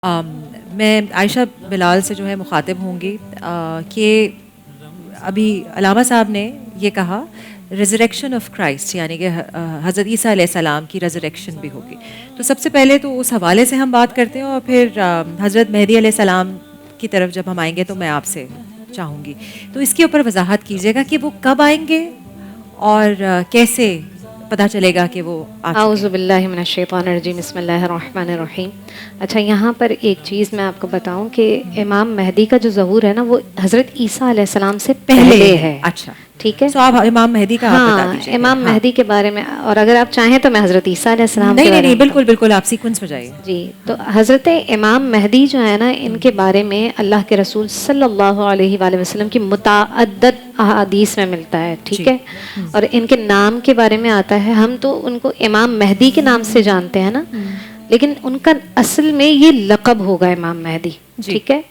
میں عائشہ بلال سے جو ہے مخاطب ہوں گی کہ ابھی علامہ صاحب نے یہ کہا ریزریکشن آف کرائسٹ، یعنی کہ حضرت عیسیٰ علیہ السلام کی ریزریکشن بھی ہوگی. تو سب سے پہلے تو اس حوالے سے ہم بات کرتے ہیں، اور پھر حضرت مہدی علیہ السلام کی طرف جب ہم آئیں گے تو میں آپ سے چاہوں گی تو اس کے اوپر وضاحت کیجیے گا کہ وہ کب آئیں گے اور کیسے پتہ چلے گا کہ وہ آ چکے ہیں. اعوذ باللہ من الشیطان الرجیم، بسم اللہ الرحمن الرحیم. اچھا، یہاں پر ایک چیز میں آپ کو بتاؤں کہ امام مہدی کا جو ظہور ہے نا، وہ حضرت عیسیٰ علیہ السلام سے پہلے ہے. اچھا، ٹھیک ہے. سو آپ امام مہدی کا آپ بتا ہاں، دیجیے. امام مہدی کے بارے میں، اور اگر آپ چاہیں تو میں حضرت عیسیٰ علیہ السلام کے بارے نہیں میں بالکل بالکل آپ سیکوینس میں جائیے. جی. تو حضرت امام مہدی جو ہے نا، ان کے بارے میں اللہ کے رسول صلی اللہ علیہ وآلہ وسلم کی متعدد احادیث میں ملتا ہے. ٹھیک ہے. اور ان کے نام کے بارے میں آتا ہے، ہم تو ان کو امام مہدی کے نام سے جانتے ہیں نا، لیکن ان کا اصل میں یہ لقب ہوگا امام مہدی. ٹھیک ہے.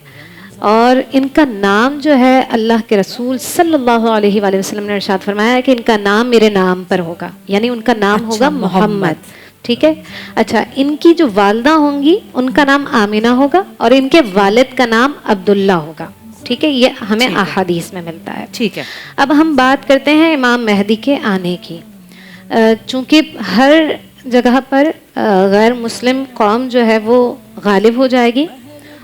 اور ان کا نام جو ہے، اللہ کے رسول صلی اللہ علیہ وآلہ وسلم نے ارشاد فرمایا ہے کہ ان کا نام میرے نام پر ہوگا، یعنی ان کا نام ہوگا محمد. ٹھیک ہے. اچھا، ان کی جو والدہ ہوں گی ان کا نام آمینہ ہوگا، اور ان کے والد کا نام عبداللہ ہوگا. ٹھیک ہے. یہ ہمیں احادیث میں ملتا ہے. ٹھیک ہے. اب ہم بات کرتے ہیں امام مہدی کے آنے کی. چونکہ ہر جگہ پر غیر مسلم قوم جو ہے وہ غالب ہو جائے گی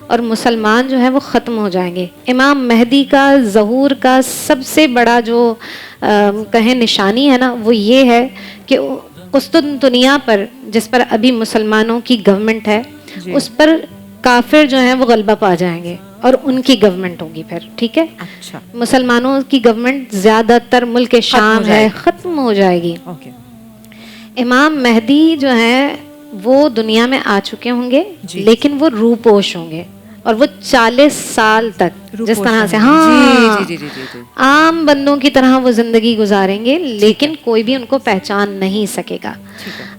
اور مسلمان جو ہے وہ ختم ہو جائیں گے. امام مہدی کا ظہور کا سب سے بڑا جو کہیں نشانی ہے نا، وہ یہ ہے کہ قسطنطنیہ پر، جس پر ابھی مسلمانوں کی گورنمنٹ ہے، اس پر کافر جو ہیں وہ غلبہ پا جائیں گے اور ان کی گورنمنٹ ہوگی پھر. ٹھیک ہے. اچھا، مسلمانوں کی گورنمنٹ زیادہ تر ملک شام ہے، ختم ہو جائے گی. امام مہدی جو ہیں وہ دنیا میں آ چکے ہوں گے، لیکن وہ روپوش ہوں گے، اور وہ 40 سال تک جس طرح سے عام بندوں کی طرح وہ زندگی گزاریں گے، لیکن کوئی بھی ان کو پہچان نہیں سکے گا.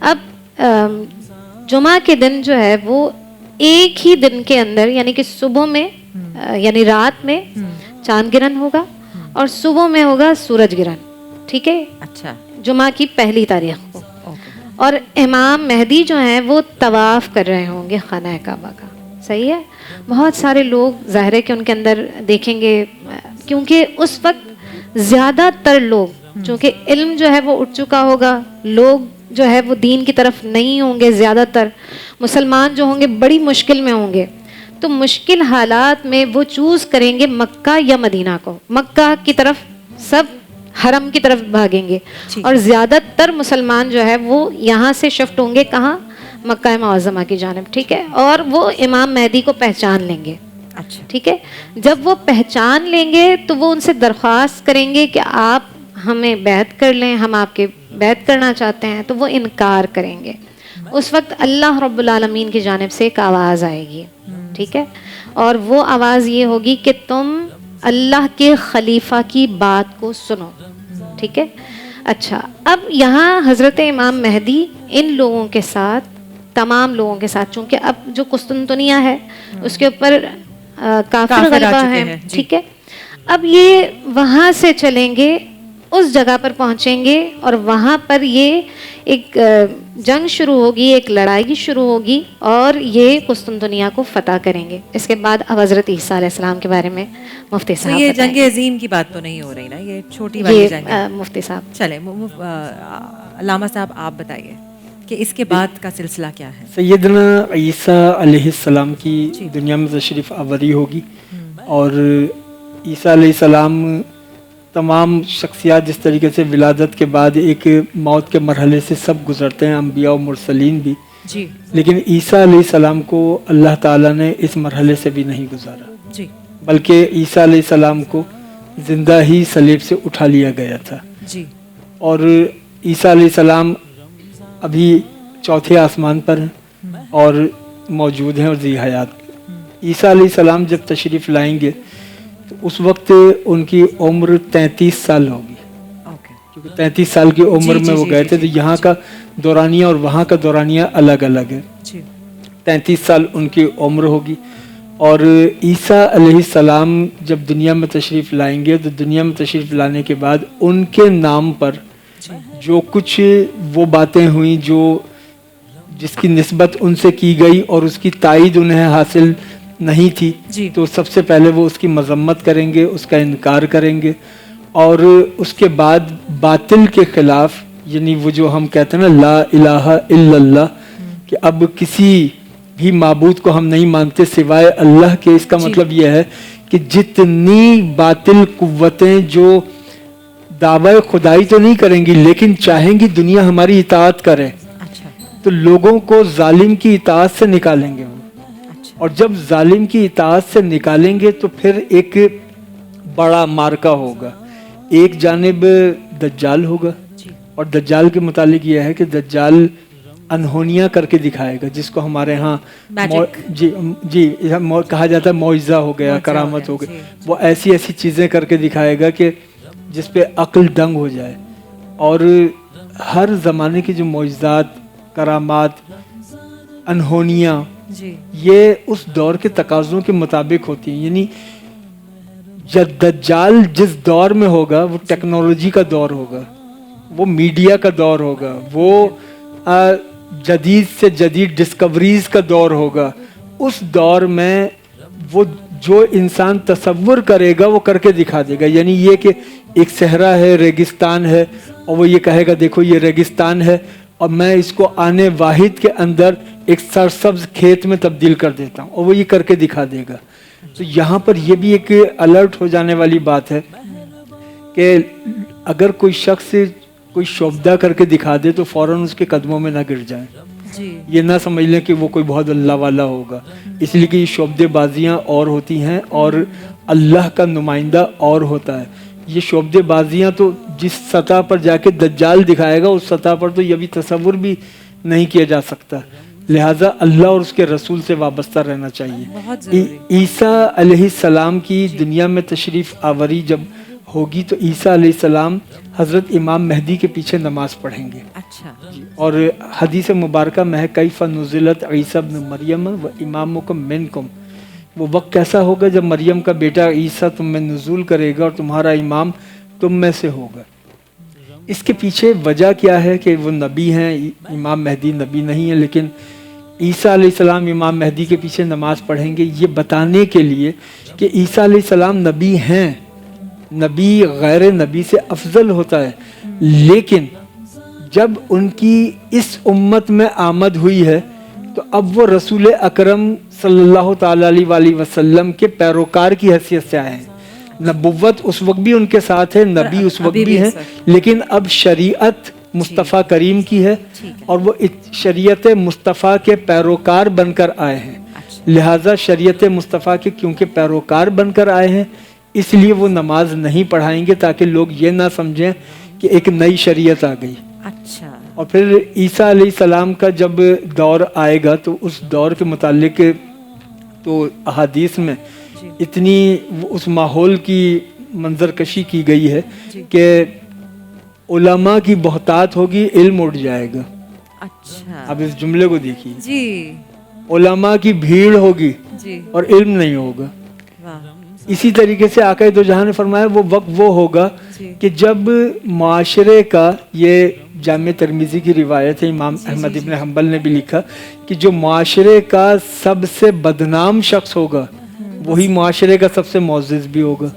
اب جمعہ کے دن جو ہے وہ ایک ہی دن کے اندر، یعنی کہ صبح میں یعنی رات میں چاند گرہن ہوگا، اور صبح میں ہوگا سورج گرہن. ٹھیک ہے. اچھا، جمعہ کی 1 تاریخ کو. اور امام مہدی جو ہیں وہ طواف کر رہے ہوں گے خانہ کعبہ کا. صحیح ہے. بہت سارے لوگ ظاہر ہے کہ ان کے اندر دیکھیں گے، کیونکہ اس وقت زیادہ تر لوگ، چونکہ علم جو ہے وہ اٹھ چکا ہوگا، لوگ جو ہے وہ دین کی طرف نہیں ہوں گے، زیادہ تر مسلمان جو ہوں گے بڑی مشکل میں ہوں گے. تو مشکل حالات میں وہ چوز کریں گے مکہ یا مدینہ کو. مکہ کی طرف سب حرم کی طرف بھاگیں گے، اور زیادہ تر مسلمان جو ہے وہ یہاں سے شفٹ ہوں گے کہاں؟ مکہ معظمہ کی جانب. ٹھیک ہے. اور وہ امام مہدی کو پہچان لیں گے. اچھا، ٹھیک ہے. جب وہ پہچان لیں گے تو وہ ان سے درخواست کریں گے کہ آپ ہمیں بیعت کر لیں، ہم آپ کے بیعت کرنا چاہتے ہیں. تو وہ انکار کریں گے. اس وقت اللہ رب العالمین کی جانب سے ایک آواز آئے گی. ٹھیک ہے. اور وہ آواز یہ ہوگی کہ تم اللہ کے خلیفہ کی بات کو سنو. ٹھیک ہے. اچھا، اب یہاں حضرت امام مہدی ان لوگوں کے ساتھ، تمام لوگوں کے ساتھ، چونکہ اب جو قسطنطنیہ ہے اس کے اوپر کافر غلبہ ہے. ٹھیک ہے. اب یہ وہاں سے چلیں گے، اس جگہ پر پہنچیں گے، اور وہاں پر یہ ایک جنگ شروع ہوگی، ایک لڑائی شروع ہوگی، اور یہ قسطنطنیہ کو فتح کریں گے. اس کے بعد اب حضرت عیسیٰ علیہ السلام کے بارے میں مفتی صاحب یہ جنگ عظیم کی بات تو نہیں ہو رہی نا، یہ چھوٹی والی جنگ ہے. مفتی صاحب چلیں علامہ صاحب آپ بتائیے کہ اس کے بعد کا سلسلہ کیا ہے. سیدنا عیسیٰ علیہ السلام کی دنیا میں تشریف آوری ہوگی، اور عیسیٰ علیہ السلام تمام شخصیات جس طریقے سے ولادت کے بعد ایک موت کے مرحلے سے سب گزرتے ہیں، انبیاء و مرسلین بھی، لیکن عیسیٰ علیہ السلام کو اللہ تعالیٰ نے اس مرحلے سے بھی نہیں گزارا، بلکہ عیسیٰ علیہ السلام کو زندہ ہی صلیب سے اٹھا لیا گیا تھا. اور عیسیٰ علیہ السلام ابھی 4تھے آسمان پر ہیں اور موجود ہیں اور ذی حیات. عیسیٰ علیہ السلام جب تشریف لائیں گے تو اس وقت ان کی عمر 33 سال ہوگی، کیونکہ 33 سال کی عمر میں وہ گئے تھے. تو یہاں کا دورانیہ اور وہاں کا دورانیہ الگ الگ ہے. 33 سال ان کی عمر ہوگی. اور عیسیٰ علیہ السلام جب دنیا میں تشریف لائیں گے تو دنیا میں تشریف لانے کے بعد ان کے نام پر جو کچھ وہ باتیں ہوئیں جس کی نسبت ان سے کی گئی اور اس کی تائید انہیں حاصل نہیں تھی جی. تو سب سے پہلے وہ اس کی مذمت کریں گے, اس کا انکار کریں گے, اور اس کے بعد باطل کے خلاف, یعنی وہ جو ہم کہتے ہیں نا لا الہ الا اللہ, کہ اب کسی بھی معبود کو ہم نہیں مانتے سوائے اللہ کے. اس کا مطلب یہ ہے کہ جتنی باطل قوتیں جو دعوی خدائی تو نہیں کریں گی لیکن چاہیں گی دنیا ہماری اطاعت کرے, اچھا تو لوگوں کو ظالم کی اطاعت سے نکالیں گے وہ. اچھا اور جب ظالم کی اطاعت سے نکالیں گے تو پھر ایک بڑا مارکا ہوگا. ایک جانب دجال ہوگا, جی اور دجال کے متعلق یہ ہے کہ دجال انہونیاں کر کے دکھائے گا, جس کو ہمارے ہاں Magic. جی کہا جاتا ہے معجزہ ہو گیا, معجزہ کرامت ہو ہو گیا, گئی. جی. وہ ایسی ایسی چیزیں کر کے دکھائے گا کہ جس پہ عقل دنگ ہو جائے. اور ہر زمانے کی جو معجزات, کرامات, انہونیاں, جی یہ اس دور کے تقاضوں کے مطابق ہوتی ہیں. یعنی جب دجال جس دور میں ہوگا وہ ٹیکنالوجی کا دور ہوگا, وہ میڈیا کا دور ہوگا, وہ جدید سے جدید ڈسکوریز کا دور ہوگا. اس دور میں وہ جو انسان تصور کرے گا وہ کر کے دکھا دے گا. یعنی یہ کہ ایک صحرا ہے, ریگستان ہے, اور وہ یہ کہے گا دیکھو یہ ریگستان ہے اور میں اس کو آنے واحد کے اندر ایک سرسبز کھیت میں تبدیل کر دیتا ہوں, اور وہ یہ کر کے دکھا دے گا. تو یہاں پر یہ بھی ایک الرٹ ہو جانے والی بات ہے کہ اگر کوئی شخص کوئی شوبدہ کر کے دکھا دے تو فوراً اس کے قدموں میں نہ گر جائیں. جی یہ نہ سمجھ لیں کہ وہ کوئی بہت اللہ والا ہوگا, اس لیے کہ یہ شعبدے بازیاں اور ہوتی ہیں اور اللہ کا نمائندہ اور ہوتا ہے. یہ شعبدے بازیاں تو جس سطح پر جا کے دجال دکھائے گا اس سطح پر تو یہ بھی تصور بھی نہیں کیا جا سکتا. لہٰذا اللہ اور اس کے رسول سے وابستہ رہنا چاہیے. بہت ضروری. عیسیٰ علیہ السلام کی دنیا میں تشریف آوری جب ہوگی تو عیسیٰ علیہ السلام حضرت امام مہدی کے پیچھے نماز پڑھیں گے. اچھا اور حدیث مبارکہ میں ہے کیف نزلت عیسیٰ ابن مریم و امامکم منکم, وہ وقت کیسا ہوگا جب مریم کا بیٹا عیسیٰ تم میں نزول کرے گا اور تمہارا امام تم میں سے ہوگا. اس کے پیچھے وجہ کیا ہے کہ وہ نبی ہیں, امام مہدی نبی نہیں ہے, لیکن عیسیٰ علیہ السلام امام مہدی کے پیچھے نماز پڑھیں گے یہ بتانے کے لیے کہ عیسیٰ علیہ السلام نبی ہیں. نبی غیر نبی سے افضل ہوتا ہے, لیکن جب ان کی اس امت میں آمد ہوئی ہے تو اب وہ رسول اکرم صلی اللہ تعالی علیہ وآلہ وسلم کے پیروکار کی حیثیت سے آئے ہیں. نبوت اس وقت بھی ان کے ساتھ ہے, نبی اس وقت بھی ہے, لیکن اب شریعت مصطفیٰ کریم کی ہے اور وہ شریعت مصطفیٰ کے پیروکار بن کر آئے ہیں. لہٰذا شریعت مصطفیٰ کے کیونکہ پیروکار بن کر آئے ہیں اس لیے وہ نماز نہیں پڑھائیں گے تاکہ لوگ یہ نہ سمجھیں کہ ایک نئی شریعت آ گئی. اچھا. اور پھر عیسیٰ علیہ السلام کا جب دور آئے گا تو اس دور کے متعلق تو احادیث میں اتنی اس ماحول کی منظر کشی کی گئی ہے کہ علماء کی بہتات ہوگی, علم اٹھ جائے گا. اچھا اب اس جملے کو دیکھیے, جی علماء کی بھیڑ ہوگی جی اور علم نہیں ہوگا. واہ. اسی طریقے سے آقا دو جہاں نے فرمایا وہ وقت وہ ہوگا کہ جب معاشرے کا, یہ جامع ترمذی کی روایت ہے, امام احمد ابن حنبل نے بھی لکھا کہ جو معاشرے کا سب سے بدنام شخص ہوگا وہی معاشرے کا سب سے معزز بھی ہوگا.